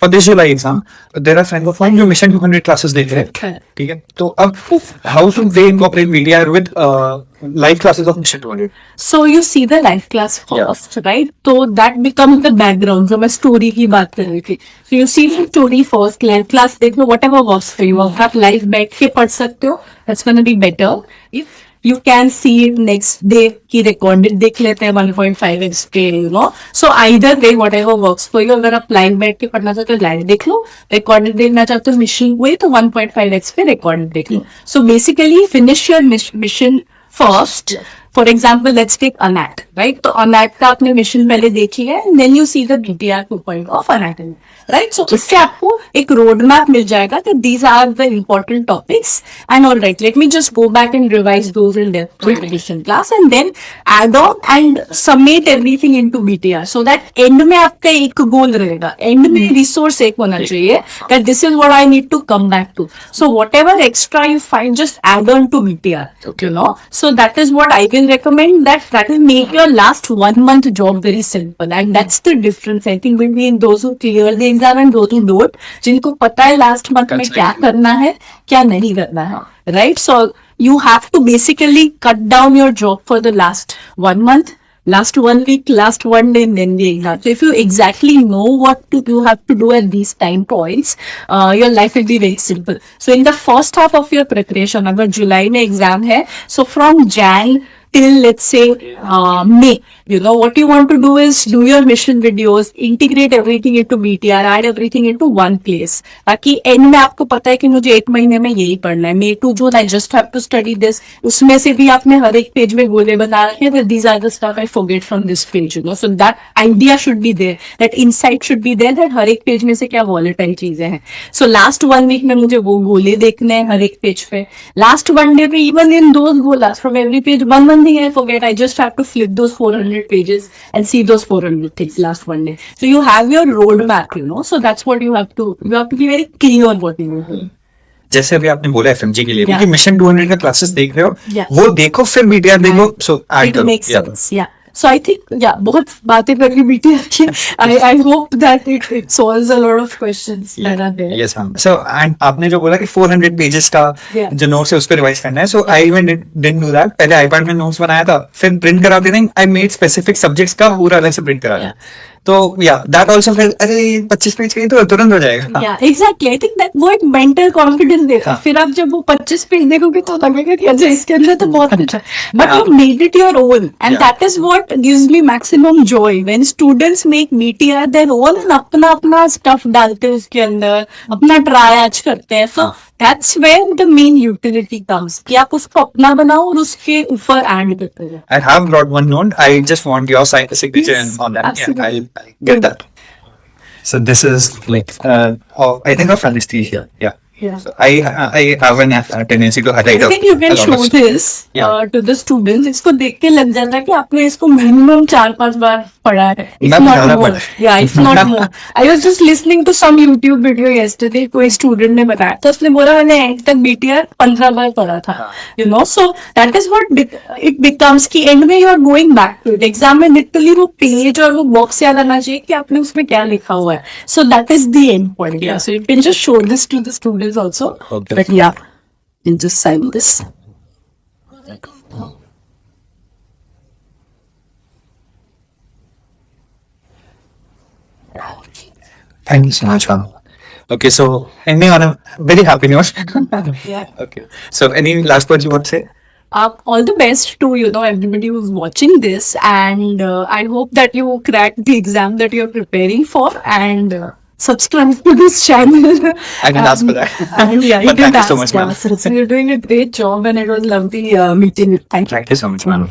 for this July exam, there are friends of mine जो Mission 200 classes देते हैं, ठीक है? तो अब how should they incorporate VTR with live classes of Mission 200? So you see the live class first, right? So that becomes the background. जो मैं story की बात कर रही थी. So you see the story first, live class देख लो, whatever works for you. आप live बैठ के पढ़ सकते हो. That's gonna be better. If you can see it next day की recorded देख लेते हैं 1.5x पे, you know. So either way, whatever works for you. अगर आप live बैठ के पढ़ना चाहते हो live देख लो. Recorded देखना चाहते हो mission हुए तो 1.5x पे recorded देख लो. So basically finish your mission first. For example, let's take ANAT, right? तो ANAT का आपने मिशन पहले देखी है, then you see the BTR 2.0 of anatomy, right? So इससे आपको एक रोड मैप मिल जाएगा कि these are the important topics. And all right, let me just go back and revise those in depth revision class and then add on and summate everything into BTR so that end में आपका एक goal रहेगा. End में resource एक होना चाहिए that this is what I need to come back to. So whatever extra you find, just add on to BTR, you know. So that is what I will recommend, that will make your last 1 month job very simple, and that's the difference I think between those who clear the exam and those who don't, जिनको पता है last month में क्या करना है क्या नहीं करना है, right? So you have to basically cut down your job for the last 1 month, last 1 week, last 1 day, and then the exam. So if you exactly know what you have to do at these time points, your life will be very simple. So in the first half of your preparation, अगर जुलाई में exam है, so from Jan till let's say May, you know, what you want to do is do your mission videos, integrate everything into BTR, add everything into one place. ताकि end में आपको पता है कि मुझे 1 महीने में यही पढ़ना है. May to June I just have to study this. उसमें से भी आपने हर एक पेज में गोले बना रखे हैं. These are the stuff I forget from this page, you know. So that idea should be there. That insight should be there. That हर एक पेज में से क्या volatile चीजें हैं. So last 1 week में मुझे वो गोले देखने हैं हर एक पेज पे. Last 1 day पे even in those golas from every page, one thing I forget, I just have to flip those 400 pages and see those 400 things last 1 day. So you have your roadmap, you know. So that's what you have to be very clear on what you do. जैसे अभी आपने बोला FMG के लिए, क्योंकि mission 200 का classes देख रहे हो, वो देखो फिर BTR देखो, so it makes sense, yeah. So I think, yeah, बहुत बातें करके BTR की. I hope that it solves a lot of questions that are there. Yes, ma'am. So and आपने जो बोला कि 400 pages का जो notes है उस पर रिवाइज करना है, so I even didn't do that. पहले iPad में notes बनाया था, फिर प्रिंट करा देते हैं. I made specific subjects का पूरा अलग से प्रिंट करा दिया. तो that also फिर अरे 25 पेज कहीं तो तुरंत हो जाएगा. Yeah, exactly. I think that वो एक mental confidence देगा. फिर आप जब वो 25 पेज देखोगे तो लगेगा कि अच्छा इसके अंदर तो बहुत अच्छा. But you made it your own, and that is what gives me maximum joy when students make BTR their own, अपना stuff डालते हैं उसके अंदर, अपना try करते हैं. So that's where the main utility comes. कि आप उसको अपना बनाओ और उसके ऊपर add करते हैं. I have brought one note. I just want your signature on that. Yeah, I'll get that. So this is like, I think of anesthesia. Yeah. Yeah. So I have a tendency to highlight. I think you can show this to the students. इसको देख के लग जाता है कि आपने इसको minimum 4-5 बार पढ़ा है. It's not more. Yeah, it's not more. I was just listening to some YouTube video yesterday. कोई student ने बताया था, उसने बोला मैंने end तक BTR 15 बार पढ़ा था. You know, so that is what it becomes कि end में you are going back to it. Exam में literally वो page और वो box याद आना चाहिए कि आपने उसमें क्या लिखा हुआ है. So that is the end point. Yeah. So you can just show this to the students also. Okay. But yeah, you can just sign this. Thank you so much, ma'am. Okay, so ending on a very happy note. Yeah. Okay. So any last words you want to say? All the best to, you know, everybody who's watching this, and I hope that you crack the exam that you're preparing for, and subscribe to this channel. I can ask for that. Yeah, you But can thank you ask. so much, ma'am. So you're doing a great job, and it was lovely meeting you. Thank you. Thank you so much, ma'am.